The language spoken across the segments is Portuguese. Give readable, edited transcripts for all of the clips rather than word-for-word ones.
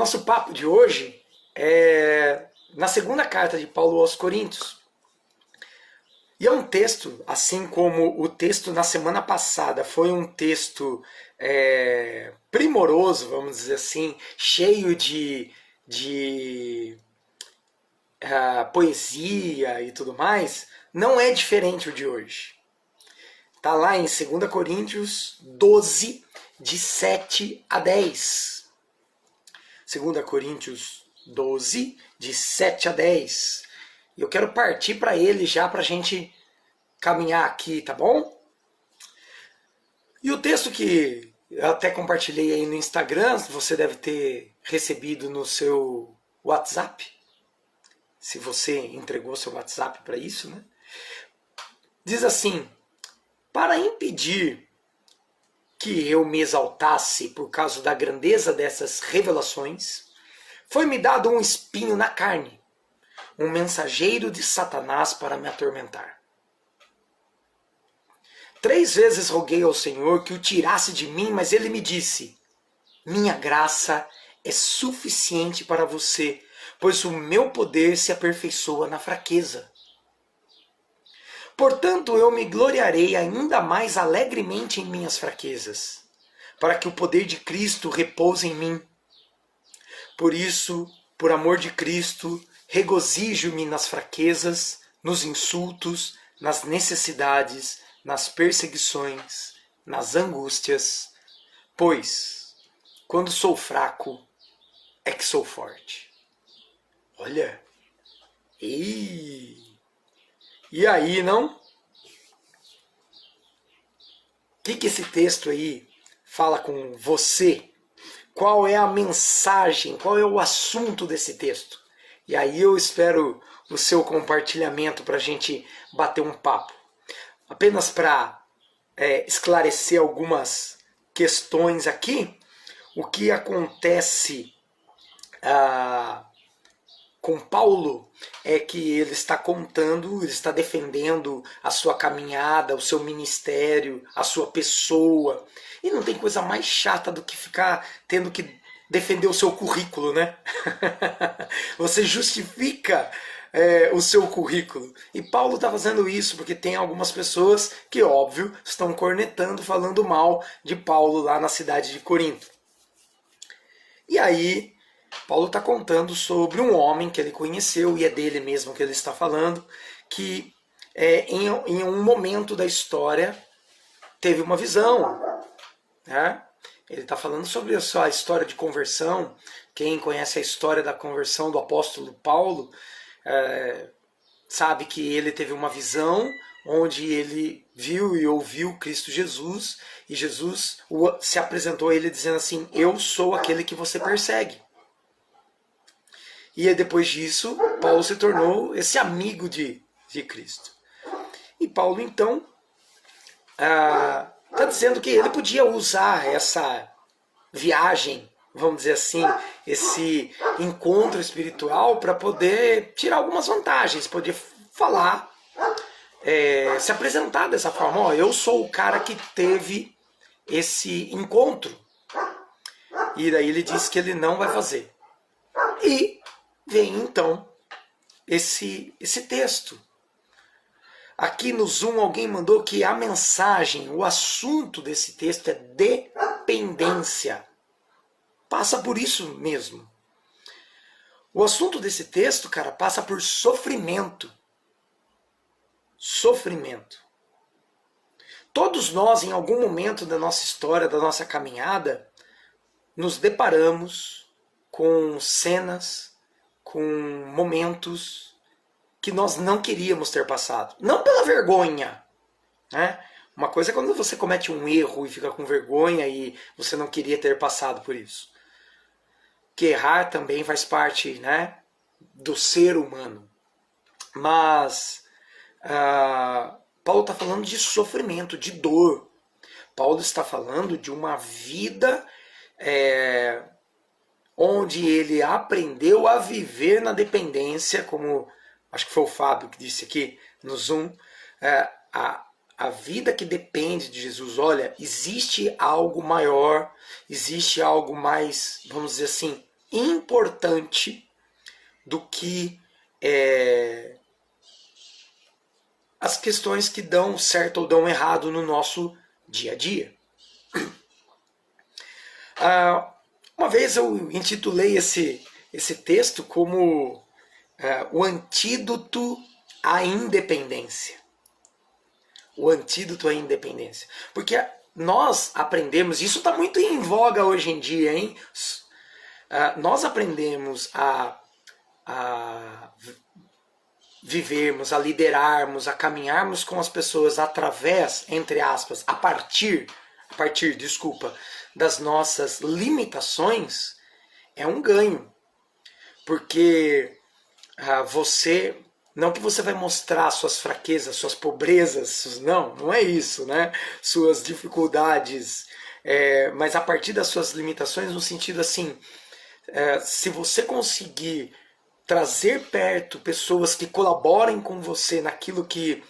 nosso papo de hoje é na segunda carta de Paulo aos Coríntios. E é um texto, assim como o texto na semana passada foi um texto primoroso, vamos dizer assim, cheio de poesia e tudo mais, não é diferente o de hoje. Está lá em 2 Coríntios 12, de 7 a 10. 2 Coríntios 12, de 7 a 10. E eu quero partir para ele já para a gente caminhar aqui, tá bom? E o texto que eu até compartilhei aí no Instagram, você deve ter recebido no seu WhatsApp, se você entregou seu WhatsApp para isso, né? Diz assim: para impedir que eu me exaltasse por causa da grandeza dessas revelações, foi-me dado um espinho na carne, um mensageiro de Satanás para me atormentar. 3 vezes roguei ao Senhor que o tirasse de mim, mas ele me disse: minha graça é suficiente para você, pois o meu poder se aperfeiçoa na fraqueza. Portanto, eu me gloriarei ainda mais alegremente em minhas fraquezas, para que o poder de Cristo repouse em mim. Por isso, por amor de Cristo, regozijo-me nas fraquezas, nos insultos, nas necessidades, nas perseguições, nas angústias, pois, quando sou fraco, é que sou forte. Olha! E aí, não? O que esse texto aí fala com você? Qual é a mensagem? Qual é o assunto desse texto? E aí eu espero o seu compartilhamento para a gente bater um papo. Apenas para esclarecer algumas questões aqui, o que acontece com Paulo é que ele está contando, ele está defendendo a sua caminhada, o seu ministério, a sua pessoa. E não tem coisa mais chata do que ficar tendo que defender o seu currículo, né? Você justifica o seu currículo. E Paulo está fazendo isso porque tem algumas pessoas que, óbvio, estão cornetando, falando mal de Paulo lá na cidade de Corinto. E aí, Paulo está contando sobre um homem que ele conheceu, e é dele mesmo que ele está falando, que em um momento da história teve uma visão. Né? Ele está falando sobre a sua história de conversão. Quem conhece a história da conversão do apóstolo Paulo sabe que ele teve uma visão onde ele viu e ouviu Cristo Jesus, e Jesus se apresentou a ele dizendo assim: eu sou aquele que você persegue. E depois disso, Paulo se tornou esse amigo de Cristo. E Paulo, então, está dizendo que ele podia usar essa viagem, vamos dizer assim, esse encontro espiritual para poder tirar algumas vantagens, poder falar, se apresentar dessa forma. Ó, eu sou o cara que teve esse encontro. E daí ele diz que ele não vai fazer. E vem então esse texto. Aqui no Zoom alguém mandou que a mensagem, o assunto desse texto é dependência. Passa por isso mesmo. O assunto desse texto, cara, passa por sofrimento. Sofrimento. Todos nós, em algum momento da nossa história, da nossa caminhada, nos deparamos com cenas, com momentos que nós não queríamos ter passado. Não pela vergonha, né? Uma coisa é quando você comete um erro e fica com vergonha e você não queria ter passado por isso. Que errar também faz parte, né, do ser humano. Mas Paulo está falando de sofrimento, de dor. Paulo está falando de uma vida onde ele aprendeu a viver na dependência, como acho que foi o Fábio que disse aqui no Zoom, a vida que depende de Jesus. Olha, existe algo maior, existe algo mais, vamos dizer assim, importante do que as questões que dão certo ou dão errado no nosso dia a dia. Uma vez eu intitulei esse texto como o antídoto à independência. O antídoto à independência. Porque nós aprendemos, isso está muito em voga hoje em dia, hein? Nós aprendemos a vivermos, a liderarmos, a caminharmos com as pessoas através, entre aspas, a partir, das nossas limitações, é um ganho. Porque não que você vai mostrar suas fraquezas, suas pobrezas, não é isso, né? Suas dificuldades, mas a partir das suas limitações, no sentido assim, se você conseguir trazer perto pessoas que colaborem com você naquilo que...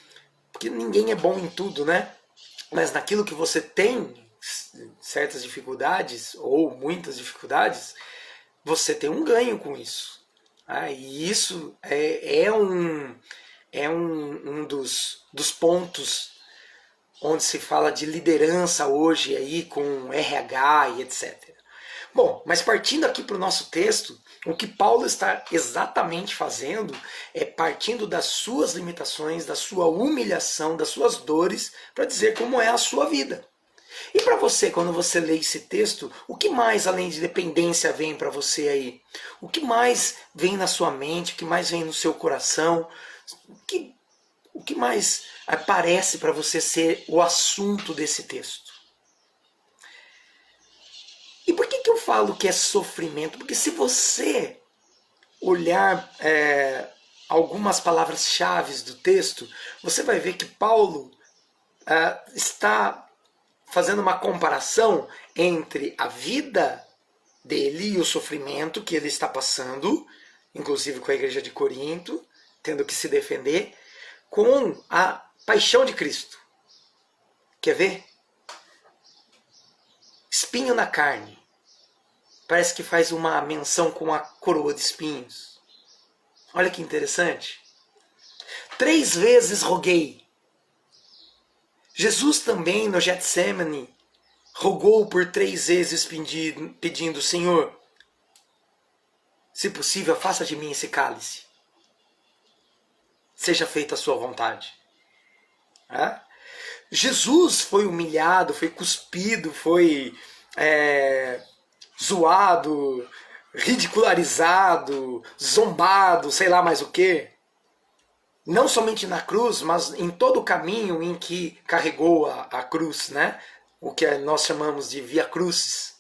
Porque ninguém é bom em tudo, né? Mas naquilo que você tem certas dificuldades, ou muitas dificuldades, você tem um ganho com isso. E isso é um dos pontos onde se fala de liderança hoje aí com RH e etc. Bom, mas partindo aqui para o nosso texto, o que Paulo está exatamente fazendo é partindo das suas limitações, da sua humilhação, das suas dores, para dizer como é a sua vida. E para você, quando você lê esse texto, o que mais além de dependência vem para você aí? O que mais vem na sua mente? O que mais vem no seu coração? O que mais parece para você ser o assunto desse texto? E por que eu falo que é sofrimento? Porque se você olhar algumas palavras-chave do texto, você vai ver que Paulo está fazendo uma comparação entre a vida dele e o sofrimento que ele está passando, inclusive com a igreja de Corinto, tendo que se defender, com a paixão de Cristo. Quer ver? Espinho na carne. Parece que faz uma menção com a coroa de espinhos. Olha que interessante. 3 vezes roguei. Jesus também, no Getsemane, rogou por 3 vezes pedindo, Senhor, se possível, afasta de mim esse cálice. Seja feita a sua vontade. Jesus foi humilhado, foi cuspido, foi zoado, ridicularizado, zombado, sei lá mais o quê. Não somente na cruz, mas em todo o caminho em que carregou a cruz, né? O que nós chamamos de via crucis.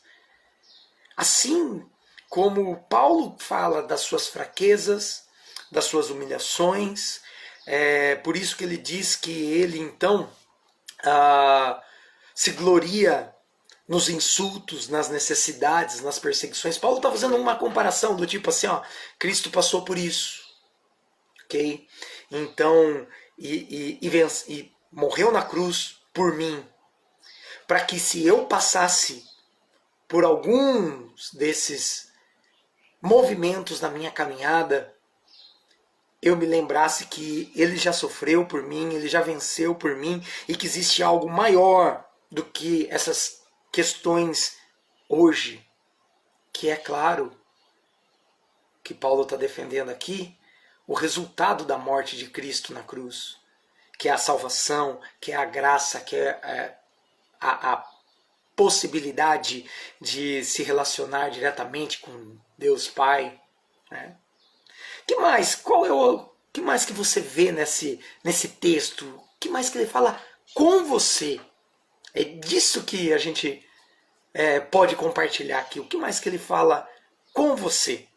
Assim como Paulo fala das suas fraquezas, das suas humilhações, por isso que ele diz que ele então se gloria nos insultos, nas necessidades, nas perseguições. Paulo está fazendo uma comparação do tipo assim, Cristo passou por isso, ok? Então, e morreu na cruz por mim, para que se eu passasse por alguns desses movimentos na minha caminhada, eu me lembrasse que ele já sofreu por mim, ele já venceu por mim, e que existe algo maior do que essas questões hoje, que é claro, que Paulo está defendendo aqui, o resultado da morte de Cristo na cruz, que é a salvação, que é a graça, que é a possibilidade de se relacionar diretamente com Deus Pai. Né? Que mais? Que mais que você vê nesse texto? O que mais que ele fala com você? É disso que a gente pode compartilhar aqui. O que mais que ele fala com você?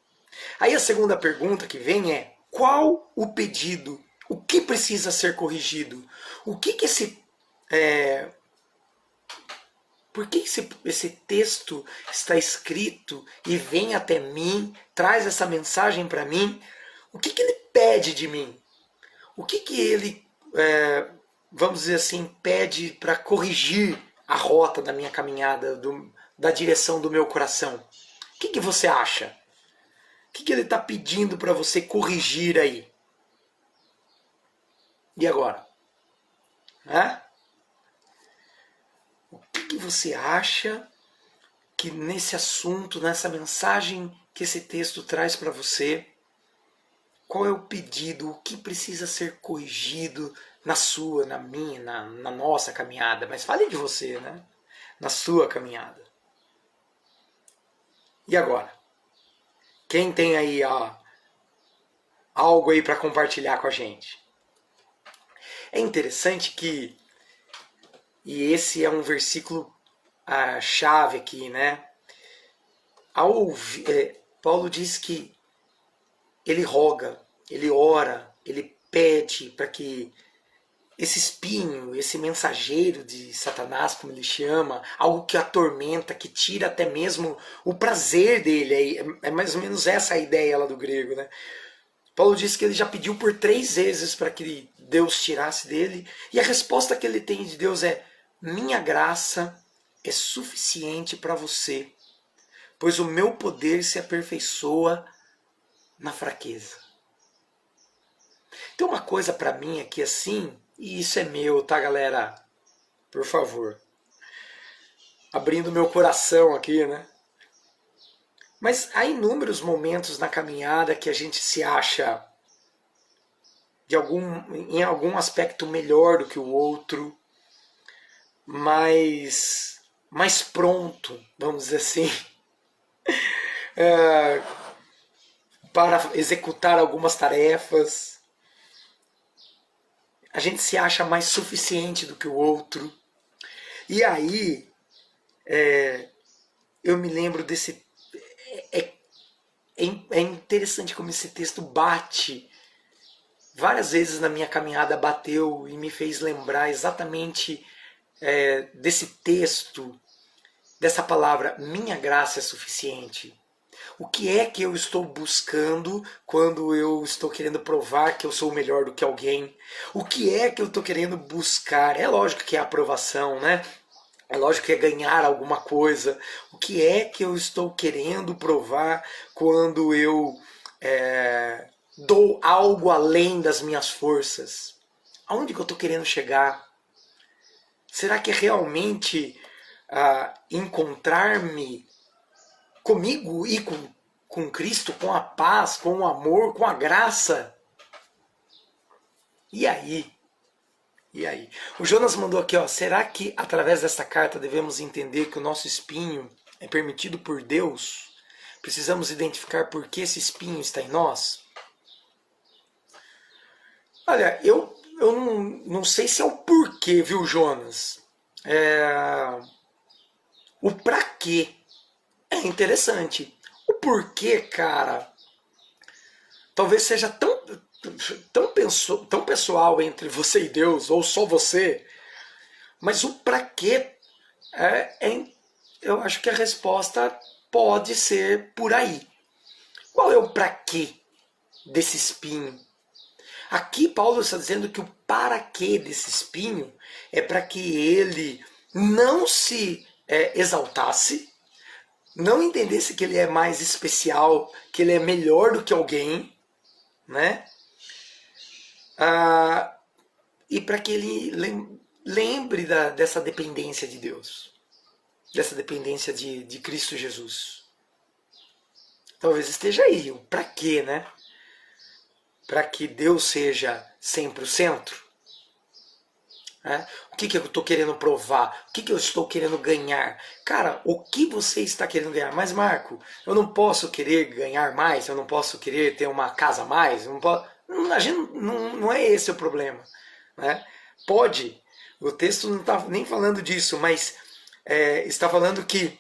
Aí a segunda pergunta que vem é: qual o pedido? O que precisa ser corrigido? O que por que esse texto está escrito e vem até mim, traz essa mensagem para mim? O que ele pede de mim? O que ele, vamos dizer assim, pede para corrigir a rota da minha caminhada, da direção do meu coração? O que você acha? O que ele está pedindo para você corrigir aí? E agora? O que você acha que nesse assunto, nessa mensagem que esse texto traz para você, qual é o pedido, o que precisa ser corrigido na sua, na minha, na nossa caminhada? Mas fale de você, né? Na sua caminhada. E agora? Quem tem aí algo aí para compartilhar com a gente? É interessante que, e esse é um versículo chave aqui, né? Paulo diz que ele roga, ele ora, ele pede para que esse espinho, esse mensageiro de Satanás, como ele chama, algo que atormenta, que tira até mesmo o prazer dele, é mais ou menos essa a ideia lá do grego, né? Paulo diz que ele já pediu por 3 vezes para que Deus tirasse dele, e a resposta que ele tem de Deus é: minha graça é suficiente para você, pois o meu poder se aperfeiçoa na fraqueza. Tem uma coisa para mim aqui assim, e isso é meu, tá, galera? Por favor. Abrindo meu coração aqui, né? Mas há inúmeros momentos na caminhada que a gente se acha em algum aspecto melhor do que o outro, mais pronto, vamos dizer assim, para executar algumas tarefas. A gente se acha mais suficiente do que o outro. E aí, eu me lembro desse... É interessante como esse texto bate. Várias vezes na minha caminhada bateu e me fez lembrar exatamente desse texto, dessa palavra, minha graça é suficiente. O que é que eu estou buscando quando eu estou querendo provar que eu sou melhor do que alguém? O que é que eu estou querendo buscar? É lógico que é aprovação, né? É lógico que é ganhar alguma coisa. O que é que eu estou querendo provar quando eu dou algo além das minhas forças? Aonde que eu estou querendo chegar? Será que é realmente encontrar-me comigo e com Cristo, com a paz, com o amor, com a graça? E aí? E aí? O Jonas mandou aqui, ó, será que através desta carta devemos entender que o nosso espinho é permitido por Deus? Precisamos identificar por que esse espinho está em nós? Olha, eu não sei se é o porquê, viu, Jonas? O pra quê é interessante. O porquê, cara, talvez seja tão pessoal entre você e Deus, ou só você, mas o pra quê, eu acho que a resposta pode ser por aí. Qual é o pra quê desse espinho? Aqui Paulo está dizendo que o para quê desse espinho é para que ele não se exaltasse, não entendesse que ele é mais especial, que ele é melhor do que alguém, né? E para que ele lembre dessa dependência de Deus, dessa dependência de Cristo Jesus. Talvez esteja aí, o para quê, né? Para que Deus seja sempre o centro. O que eu estou querendo provar? O que eu estou querendo ganhar? Cara, o que você está querendo ganhar? Mas, Marco, eu não posso querer ganhar mais, eu não posso querer ter uma casa a mais, eu não posso... não é esse o problema. Né? Pode, o texto não está nem falando disso, mas está falando que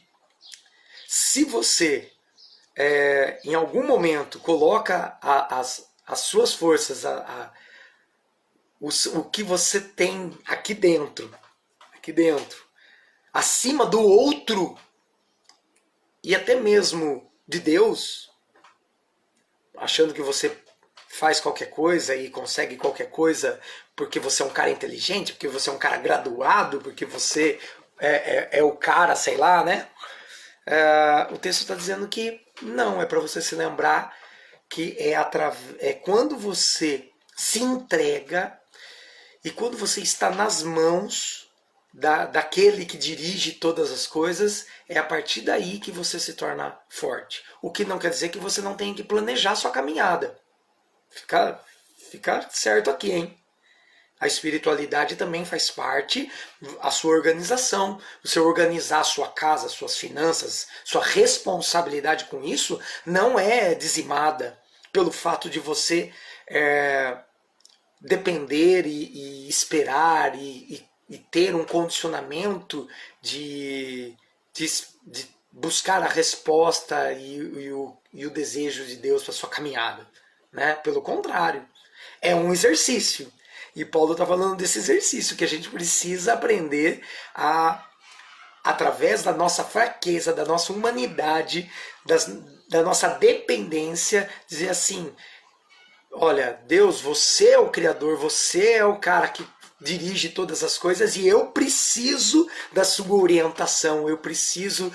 se você em algum momento coloca as suas forças, o que você tem aqui dentro, acima do outro e até mesmo de Deus, achando que você faz qualquer coisa e consegue qualquer coisa porque você é um cara inteligente, porque você é um cara graduado, porque você é o cara, sei lá, né? O texto está dizendo que Não, é para você se lembrar que é quando você se entrega e quando você está nas mãos daquele que dirige todas as coisas, é a partir daí que você se torna forte. O que não quer dizer que você não tenha que planejar sua caminhada. Fica certo aqui, hein? A espiritualidade também faz parte da sua organização. Você organizar a sua casa, suas finanças, sua responsabilidade com isso não é dizimada pelo fato de você depender e esperar e ter um condicionamento de buscar a resposta e o desejo de Deus para sua caminhada. Né? Pelo contrário, é um exercício. E Paulo está falando desse exercício que a gente precisa aprender através da nossa fraqueza, da nossa humanidade, da nossa dependência, dizer assim, olha, Deus, você é o Criador, você é o cara que dirige todas as coisas e eu preciso da sua orientação, eu preciso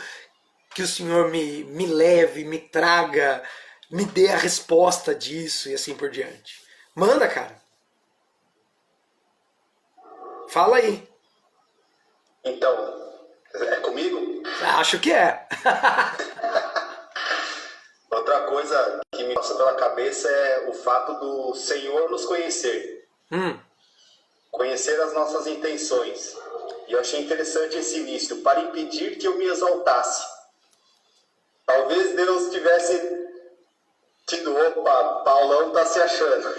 que o Senhor me leve, me traga, me dê a resposta disso e assim por diante. Manda, cara. Fala aí. Então, é comigo? Acho que é. Outra coisa que me passa pela cabeça é o fato do Senhor nos conhecer. Conhecer as nossas intenções. E eu achei interessante esse início, para impedir que eu me exaltasse. Talvez Deus tivesse tido, opa, Paulão tá se achando.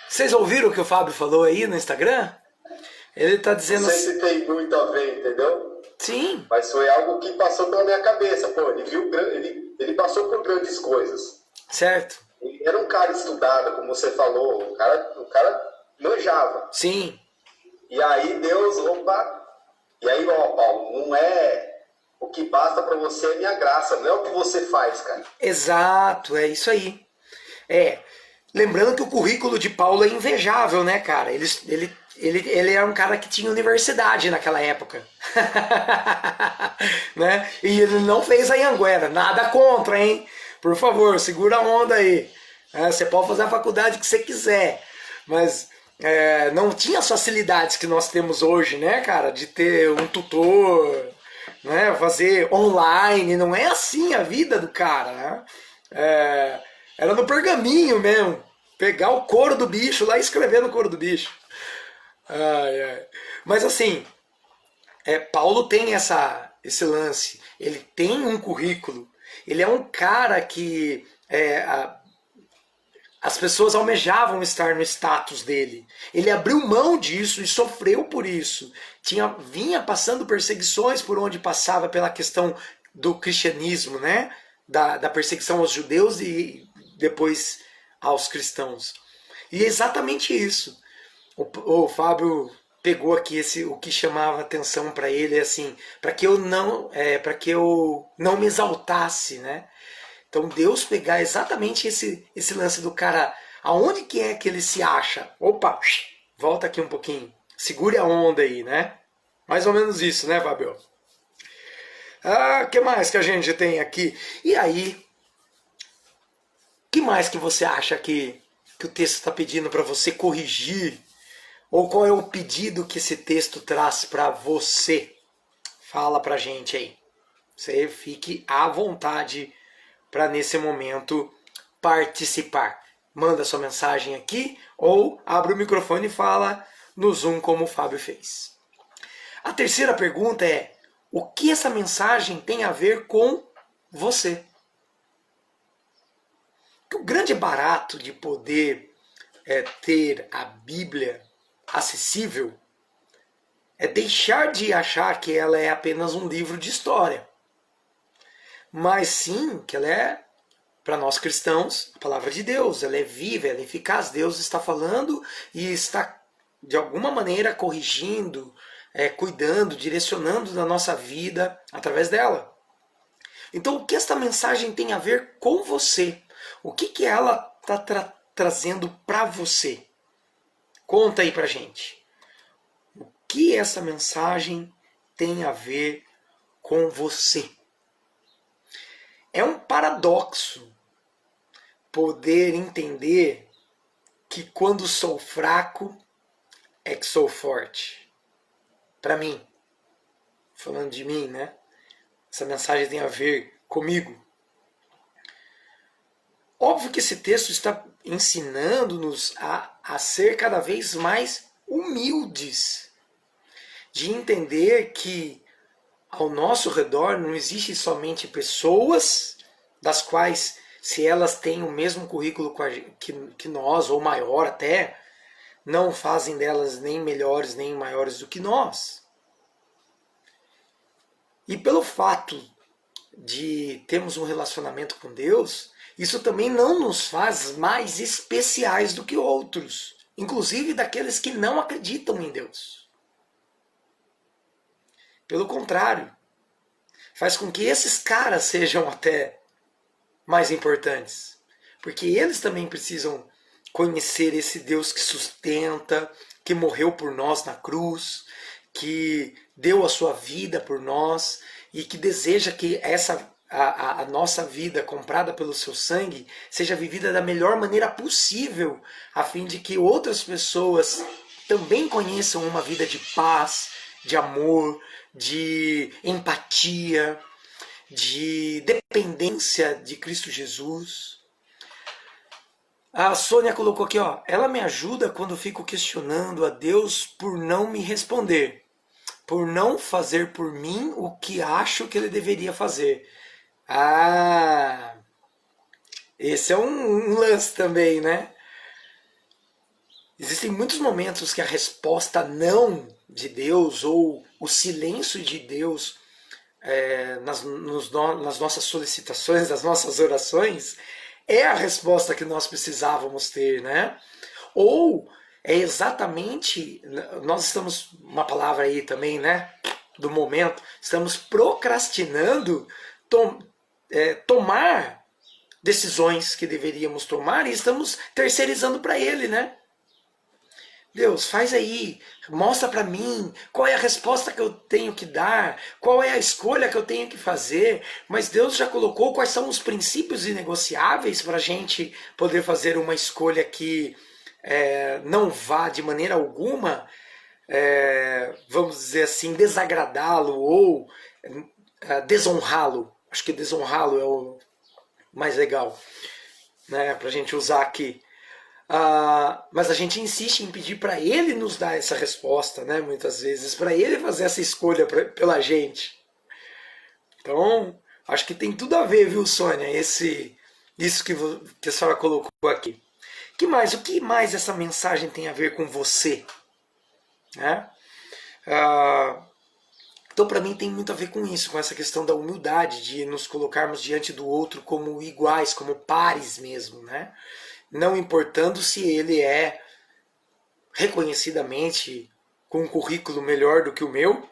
Vocês ouviram o que o Fábio falou aí no Instagram? Ele tá dizendo... Não sei se tem muito a ver, entendeu? Sim. Mas foi algo que passou pela minha cabeça. Pô, ele passou por grandes coisas. Certo. Ele era um cara estudado, como você falou. O cara manjava. Sim. E aí Deus, opa... E aí, ó, Paulo, não é... O que basta pra você é minha graça, não é o que você faz, cara. Exato, é isso aí. Lembrando que o currículo de Paulo é invejável, né, cara? Ele era um cara que tinha universidade naquela época. Né? E ele não fez a Anhanguera. Nada contra, hein? Por favor, segura a onda aí. Você pode fazer a faculdade que você quiser. Mas não tinha as facilidades que nós temos hoje, né, cara? De ter um tutor, né? Fazer online. Não é assim a vida do cara, né? Era no pergaminho mesmo. Pegar o couro do bicho lá e escrever no couro do bicho. Mas assim, Paulo tem esse lance. Ele tem um currículo. Ele é um cara que as pessoas almejavam estar no status dele. Ele abriu mão disso e sofreu por isso. Vinha passando perseguições por onde passava pela questão do cristianismo, né? Da perseguição aos judeus e depois aos cristãos. E é exatamente isso. O Fábio pegou aqui o que chamava atenção para ele, assim, para que eu não me exaltasse, né? Então Deus pegar exatamente esse lance do cara, aonde que é que ele se acha? Opa, volta aqui um pouquinho, segure a onda aí, né? Mais ou menos isso, né, Fábio? O que mais que a gente tem aqui? E aí, o que mais que você acha que o texto está pedindo para você corrigir? Ou qual é o pedido que esse texto traz para você? Fala pra gente aí. Você fique à vontade para nesse momento participar. Manda sua mensagem aqui ou abre o microfone e fala no Zoom como o Fábio fez. A terceira pergunta é: o que essa mensagem tem a ver com você? O grande barato de poder ter a Bíblia acessível é deixar de achar que ela é apenas um livro de história, mas sim que ela é, para nós cristãos, a palavra de Deus. Ela é viva, ela é eficaz. Deus está falando e está de alguma maneira corrigindo, cuidando, direcionando da nossa vida através dela. Então, o que esta mensagem tem a ver com você? O que ela está trazendo para você? Conta aí pra gente. O que essa mensagem tem a ver com você? É um paradoxo poder entender que quando sou fraco é que sou forte. Para mim, falando de mim, né? Essa mensagem tem a ver comigo. Óbvio que esse texto está ensinando-nos a ser cada vez mais humildes, de entender que ao nosso redor não existe somente pessoas das quais, se elas têm o mesmo currículo que nós, ou maior até, não fazem delas nem melhores nem maiores do que nós. E pelo fato de termos um relacionamento com Deus, isso também não nos faz mais especiais do que outros, inclusive daqueles que não acreditam em Deus. Pelo contrário, faz com que esses caras sejam até mais importantes, porque eles também precisam conhecer esse Deus que sustenta, que morreu por nós na cruz, que deu a sua vida por nós e que deseja que a nossa vida comprada pelo seu sangue seja vivida da melhor maneira possível, a fim de que outras pessoas também conheçam uma vida de paz, de amor, de empatia, de dependência de Cristo Jesus. A Sônia colocou aqui, ó, ela me ajuda quando fico questionando a Deus por não me responder, por não fazer por mim o que acho que ele deveria fazer. Ah, esse é um lance também, né? Existem muitos momentos que a resposta não de Deus ou o silêncio de Deus nas nossas solicitações, nas nossas orações, é a resposta que nós precisávamos ter, né? Ou é exatamente, nós estamos, uma palavra aí também, né? Do momento, estamos procrastinando tomar decisões que deveríamos tomar e estamos terceirizando para Ele, né? Deus, faz aí, mostra para mim qual é a resposta que eu tenho que dar, qual é a escolha que eu tenho que fazer, mas Deus já colocou quais são os princípios inegociáveis para a gente poder fazer uma escolha que não vá de maneira alguma, vamos dizer assim, desagradá-lo ou desonrá-lo. Acho que desonrá-lo é o mais legal, né, para a gente usar aqui. Mas a gente insiste em pedir para ele nos dar essa resposta, né, muitas vezes, para ele fazer essa escolha pela gente. Então, acho que tem tudo a ver, viu, Sônia, isso que a senhora colocou aqui. O que mais essa mensagem tem a ver com você? Né? Então, para mim, tem muito a ver com isso, com essa questão da humildade, de nos colocarmos diante do outro como iguais, como pares mesmo, né? Não importando se ele é reconhecidamente com um currículo melhor do que o meu,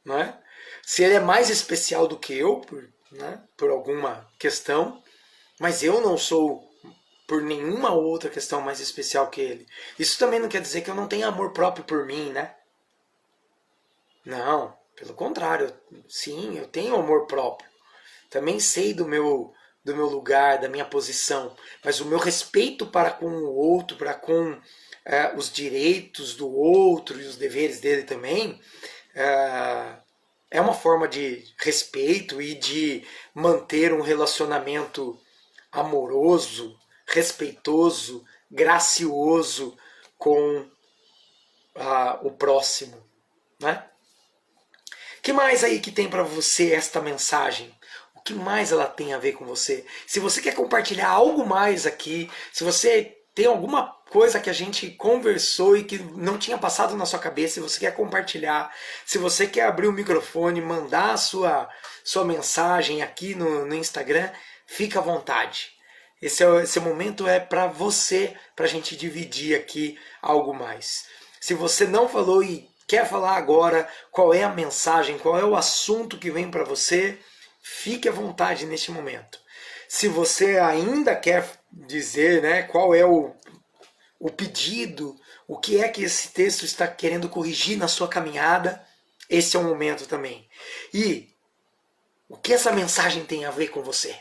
né? Se ele é mais especial do que eu, por alguma questão, mas eu não sou por nenhuma outra questão mais especial que ele. Isso também não quer dizer que eu não tenha amor próprio por mim, né? Não, pelo contrário. Sim, eu tenho amor próprio. Também sei do meu lugar, da minha posição. Mas o meu respeito para com o outro, para com os direitos do outro e os deveres dele também, é uma forma de respeito e de manter um relacionamento amoroso, respeitoso, gracioso com o próximo, né? Que mais aí que tem para você esta mensagem? O que mais ela tem a ver com você? Se você quer compartilhar algo mais aqui, se você tem alguma coisa que a gente conversou e que não tinha passado na sua cabeça, se você quer compartilhar, se você quer abrir o microfone, mandar a sua mensagem aqui no Instagram, fica à vontade. Esse momento é para você, para a gente dividir aqui algo mais. Se você não falou e quer falar agora qual é a mensagem, qual é o assunto que vem para você, fique à vontade neste momento. Se você ainda quer dizer, né, qual é o pedido, o que é que esse texto está querendo corrigir na sua caminhada, esse é o momento também. E O que essa mensagem tem a ver com você?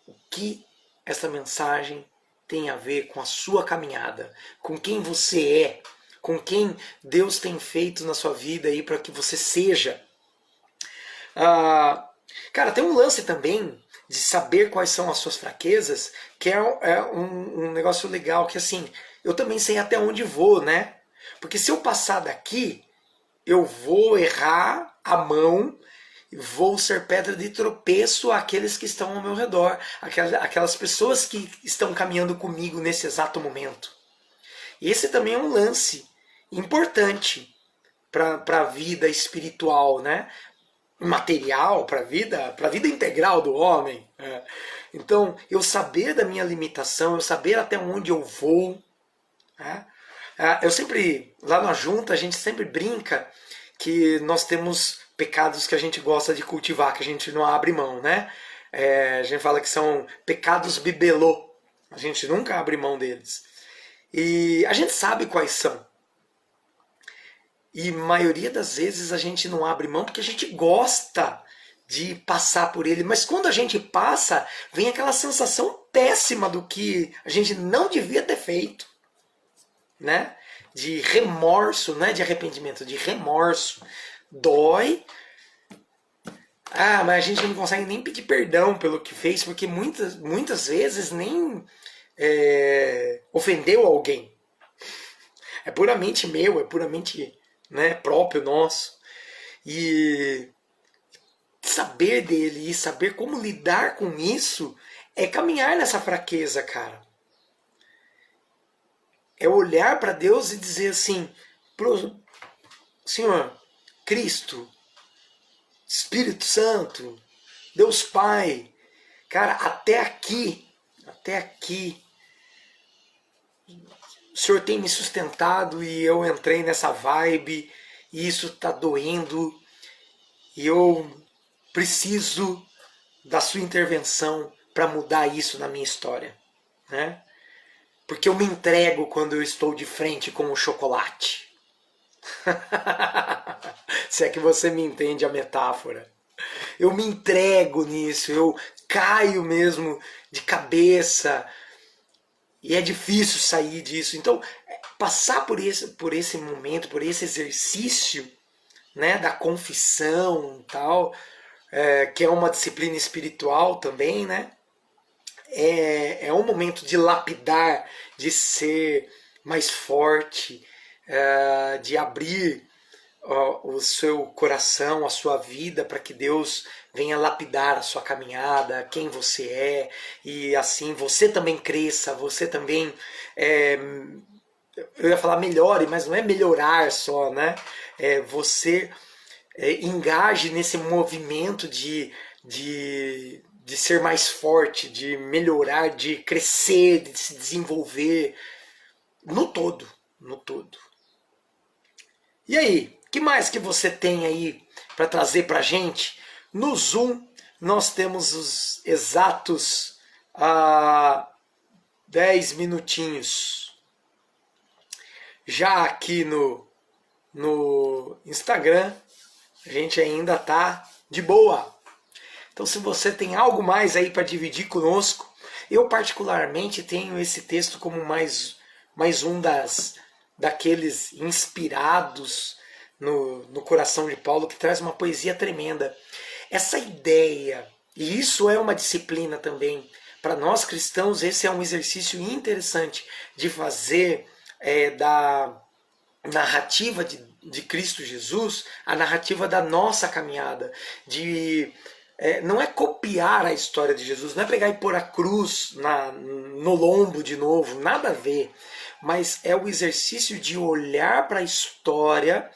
O que essa mensagem tem a ver com a sua caminhada, com quem você é, com quem Deus tem feito na sua vida aí para que você seja. Cara, tem um lance também de saber quais são as suas fraquezas, que é um negócio legal, que assim, eu também sei até onde vou, né? Porque se eu passar daqui, eu vou errar a mão, vou ser pedra de tropeço àqueles que estão ao meu redor, aquelas pessoas que estão caminhando comigo nesse exato momento. E esse também é um lance importante para a vida espiritual, né? Material, para a vida integral do homem. Então, eu saber da minha limitação, eu saber até onde eu vou. Eu sempre, lá na junta, a gente sempre brinca que nós temos pecados que a gente gosta de cultivar, que a gente não abre mão, né? A gente fala que são pecados bibelô. A gente nunca abre mão deles. E a gente sabe quais são. E a maioria das vezes a gente não abre mão porque a gente gosta de passar por ele. Mas quando a gente passa, vem aquela sensação péssima do que a gente não devia ter feito. Né? De remorso, não é de arrependimento, de remorso. Dói. Mas a gente não consegue nem pedir perdão pelo que fez, porque muitas vezes nem ofendeu alguém. É puramente meu, é puramente, né, próprio nosso. E saber dele e saber como lidar com isso é caminhar nessa fraqueza, cara. É olhar para Deus e dizer assim, Senhor, Cristo, Espírito Santo, Deus Pai, cara, até aqui, o Senhor tem me sustentado e eu entrei nessa vibe e isso está doendo e eu preciso da sua intervenção para mudar isso na minha história, né? Porque eu me entrego quando eu estou de frente com o chocolate. Se é que você me entende a metáfora. Eu me entrego nisso, eu caio mesmo de cabeça. E é difícil sair disso. Então, passar por esse momento, por esse exercício, né, da confissão, tal, que é uma disciplina espiritual também, né? É um momento de lapidar, de ser mais forte, de abrir o seu coração, a sua vida, para que Deus venha lapidar a sua caminhada, quem você é, e assim você também cresça, você também, eu ia falar melhore, mas não é melhorar só, né? Você engaje nesse movimento de ser mais forte, de melhorar, de crescer, de se desenvolver no todo, no todo. E aí, o que mais que você tem aí para trazer para a gente? No Zoom, nós temos os exatos 10 minutinhos. Já aqui no Instagram, a gente ainda tá de boa. Então, se você tem algo mais aí para dividir conosco, eu particularmente tenho esse texto como mais um daqueles inspirados no coração de Paulo, que traz uma poesia tremenda. Essa ideia, e isso é uma disciplina também, para nós cristãos, esse é um exercício interessante de fazer da narrativa de Cristo Jesus a narrativa da nossa caminhada, não é copiar a história de Jesus, não é pegar e pôr a cruz no lombo de novo, nada a ver. Mas é o exercício de olhar para a história,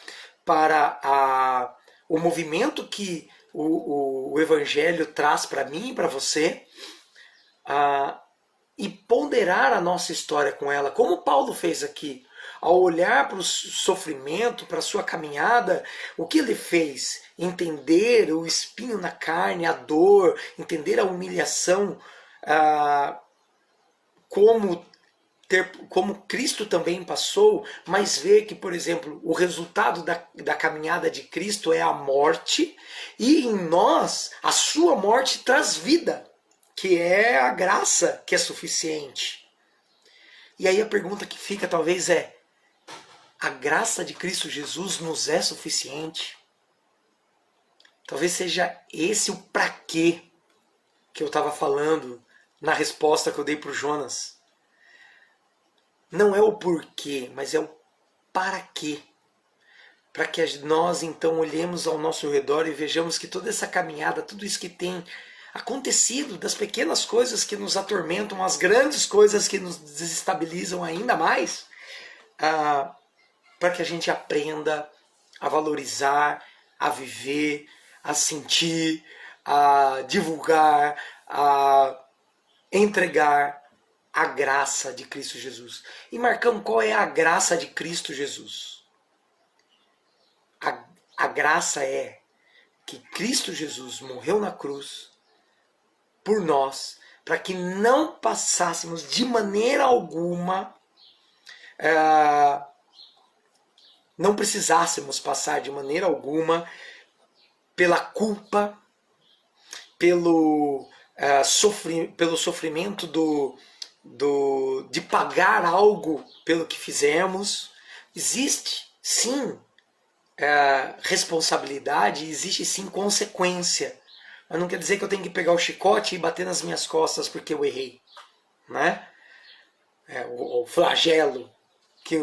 para o movimento que o Evangelho traz para mim e para você, e ponderar a nossa história com ela, como Paulo fez aqui. Ao olhar para o sofrimento, para a sua caminhada, o que ele fez? Entender o espinho na carne, a dor, entender a humilhação como como Cristo também passou, mas ver que, por exemplo, o resultado da caminhada de Cristo é a morte, e em nós a sua morte traz vida, que é a graça que é suficiente. E aí a pergunta que fica talvez é: a graça de Cristo Jesus nos é suficiente? Talvez seja esse o pra quê que eu estava falando na resposta que eu dei para o Jonas. Não é o porquê, mas é o para quê. Para que nós então olhemos ao nosso redor e vejamos que toda essa caminhada, tudo isso que tem acontecido, das pequenas coisas que nos atormentam, as grandes coisas que nos desestabilizam ainda mais, para que a gente aprenda a valorizar, a viver, a sentir, a divulgar, a entregar a graça de Cristo Jesus. E Marcão, qual é a graça de Cristo Jesus? A graça é que Cristo Jesus morreu na cruz por nós, para que não passássemos de maneira alguma, não precisássemos passar de maneira alguma pela culpa, pelo sofrimento de pagar algo pelo que fizemos. Existe sim responsabilidade, existe sim consequência, mas não quer dizer que eu tenho que pegar o chicote e bater nas minhas costas porque eu errei, né? O flagelo que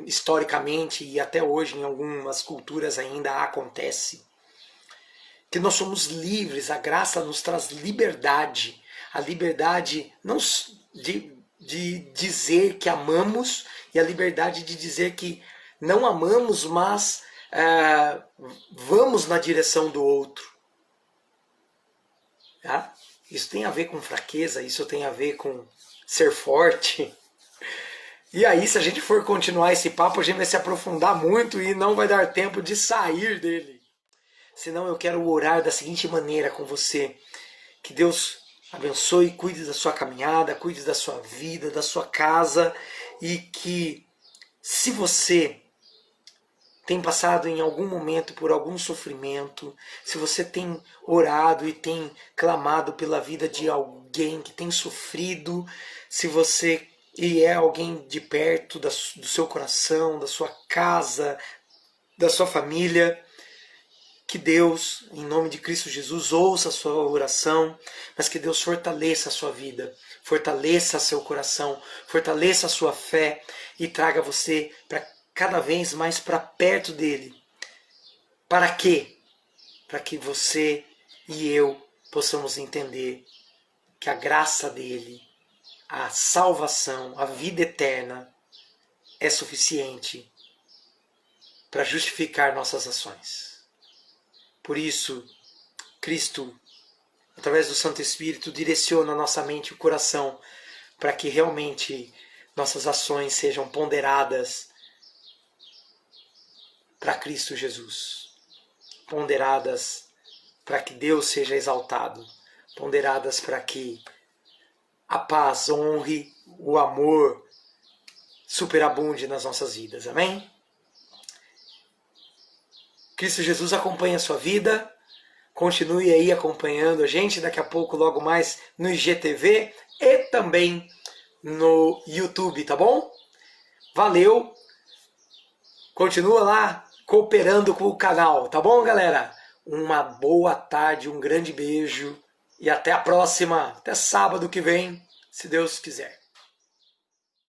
historicamente e até hoje em algumas culturas ainda acontece, que nós somos livres, a graça nos traz liberdade, a liberdade não de dizer que amamos e a liberdade de dizer que não amamos, mas vamos na direção do outro. Tá? Isso tem a ver com fraqueza, isso tem a ver com ser forte. E aí, se a gente for continuar esse papo, a gente vai se aprofundar muito e não vai dar tempo de sair dele. Senão eu quero orar da seguinte maneira com você: que Deus abençoe, cuide da sua caminhada, cuide da sua vida, da sua casa, e que, se você tem passado em algum momento por algum sofrimento, se você tem orado e tem clamado pela vida de alguém que tem sofrido, se você é alguém de perto do seu coração, da sua casa, da sua família, que Deus, em nome de Cristo Jesus, ouça a sua oração, mas que Deus fortaleça a sua vida, fortaleça seu coração, fortaleça a sua fé e traga você para cada vez mais para perto dele. Para quê? Para que você e eu possamos entender que a graça dele, a salvação, a vida eterna é suficiente para justificar nossas ações. Por isso, Cristo, através do Santo Espírito, direciona a nossa mente e o coração para que realmente nossas ações sejam ponderadas para Cristo Jesus, ponderadas para que Deus seja exaltado, ponderadas para que a paz honre, o amor superabunde nas nossas vidas. Amém? Cristo Jesus acompanha a sua vida, continue aí acompanhando a gente, daqui a pouco, logo mais, no IGTV e também no YouTube, tá bom? Valeu! Continua lá cooperando com o canal, tá bom, galera? Uma boa tarde, um grande beijo e até a próxima, até sábado que vem, se Deus quiser.